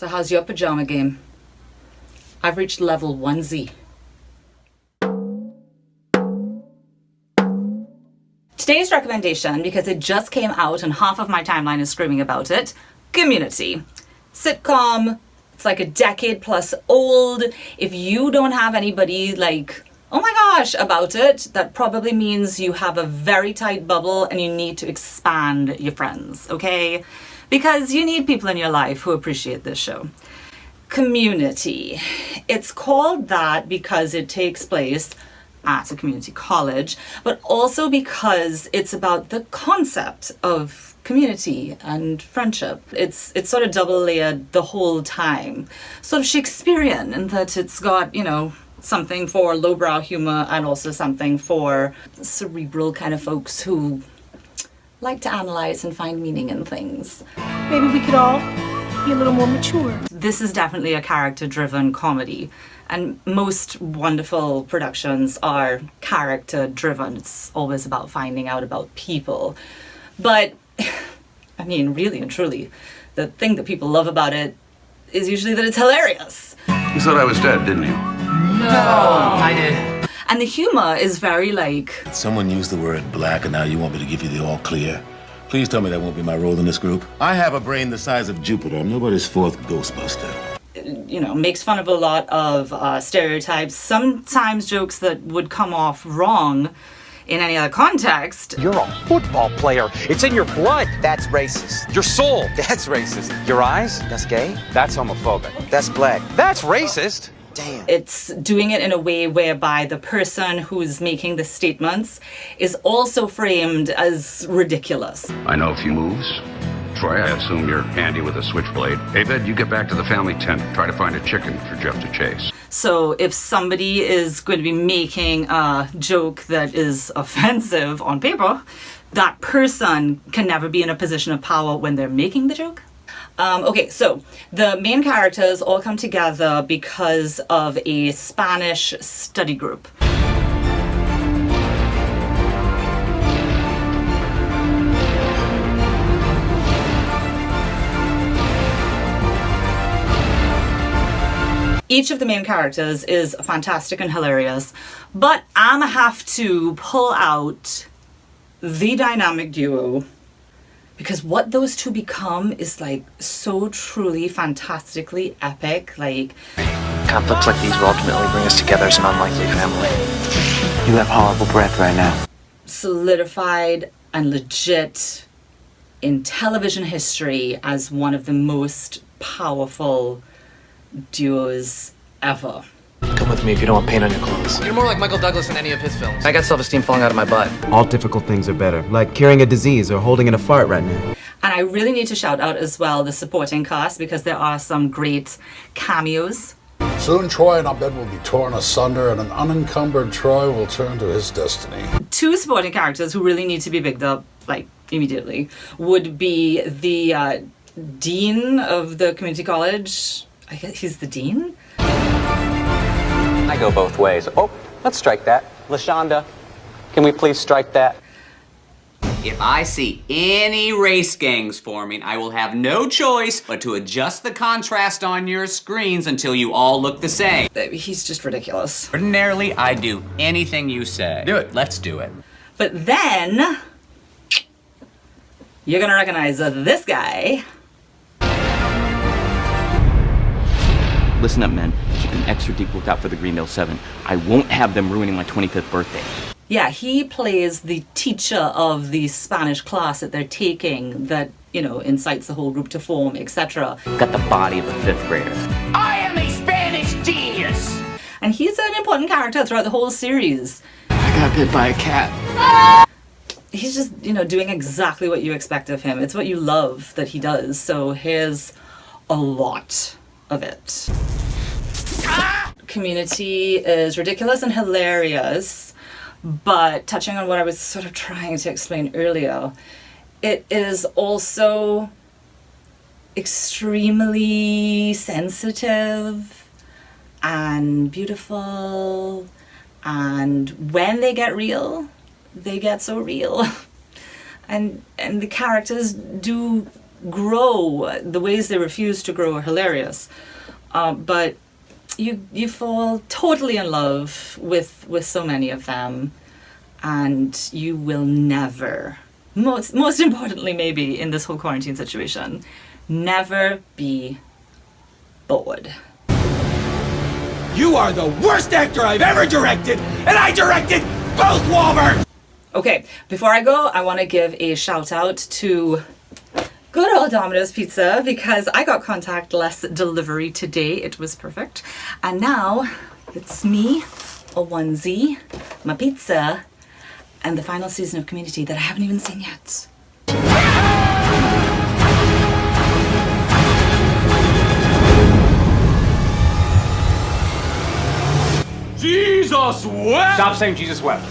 So how's your pajama game? I've reached level 1Z. Today's recommendation, because it just came out and half of my timeline is screaming about it, Community. Sitcom, it's like a decade plus old. If you don't have anybody like, oh my gosh, about it, that probably means you have a very tight bubble and you need to expand your friends, okay? Because you need people in your life who appreciate this show. Community. It's called that because it takes place at a community college, but also because it's about the concept of community and friendship. It's sort of double layered the whole time. Sort of Shakespearean in that it's got, you know, something for lowbrow humor and also something for cerebral kind of folks who like to analyze and find meaning in things. Maybe we could all be a little more mature. This is definitely a character-driven comedy, and most wonderful productions are character-driven. It's always about finding out about people. But, I mean, really and truly, the thing that people love about it is usually that it's hilarious. You thought I was dead, didn't you? No, I did. And the humor is very like... Someone used the word black and now you want me to give you the all clear? Please tell me that won't be my role in this group. I have a brain the size of Jupiter. I'm nobody's fourth Ghostbuster. You know, makes fun of a lot of stereotypes, sometimes jokes that would come off wrong in any other context. You're a football player. It's in your blood. That's racist. Your soul. That's racist. Your eyes. That's gay. That's homophobic. That's black. That's racist. Damn. It's doing it in a way whereby the person who's making the statements is also framed as ridiculous. I know a few moves. Troy, I assume you're handy with a switchblade. Abed, you get back to the family tent. Try to find a chicken for Jeff to chase. So if somebody is going to be making a joke that is offensive on paper, that person can never be in a position of power when they're making the joke. Okay, so the main characters all come together because of a Spanish study group. Each of the main characters is fantastic and hilarious, but I'm gonna have to pull out the dynamic duo because what those two become is like so truly fantastically epic. Like, conflicts like these will ultimately bring us together as an unlikely family. You have horrible breath right now. Solidified and legit in television history as one of the most powerful duos ever. Come with me if you don't want paint on your clothes. You're more like Michael Douglas in any of his films. I got self-esteem falling out of my butt. All difficult things are better, like carrying a disease or holding in a fart right now. And I really need to shout out as well the supporting cast because there are some great cameos. Soon Troy and Abed will be torn asunder and an unencumbered Troy will turn to his destiny. Two supporting characters who really need to be bigged up, like, immediately, would be the dean of the community college. I guess he's the dean? I go both ways. Oh, let's strike that. LaShonda, can we please strike that? If I see any race gangs forming, I will have no choice but to adjust the contrast on your screens until you all look the same. He's just ridiculous. Ordinarily, I do anything you say. Do it. Let's do it. But then, you're gonna recognize this guy. Listen up, men. Keep an extra deep lookout for the Greendale 7. I won't have them ruining my 25th birthday. Yeah, he plays the teacher of the Spanish class that they're taking that, you know, incites the whole group to form, etc. Got the body of a 5th grader. I am a Spanish genius! And he's an important character throughout the whole series. I got bit by a cat. He's just, you know, doing exactly what you expect of him. It's what you love that he does. So here's a lot of it. Community is ridiculous and hilarious, but touching on what I was sort of trying to explain earlier, it is also extremely sensitive and beautiful, and when they get real, they get so real. And the characters do grow. The ways they refuse to grow are hilarious. But you fall totally in love with so many of them, and you will never, most importantly maybe in this whole quarantine situation, never be bored. You are the worst actor I've ever directed, and I directed both Wahlberg! Okay, before I go, I want to give a shout out to good old Domino's Pizza, because I got contactless delivery today. It was perfect. And now it's me, a onesie, my pizza, and the final season of Community that I haven't even seen yet. Jesus wept! Stop saying Jesus wept.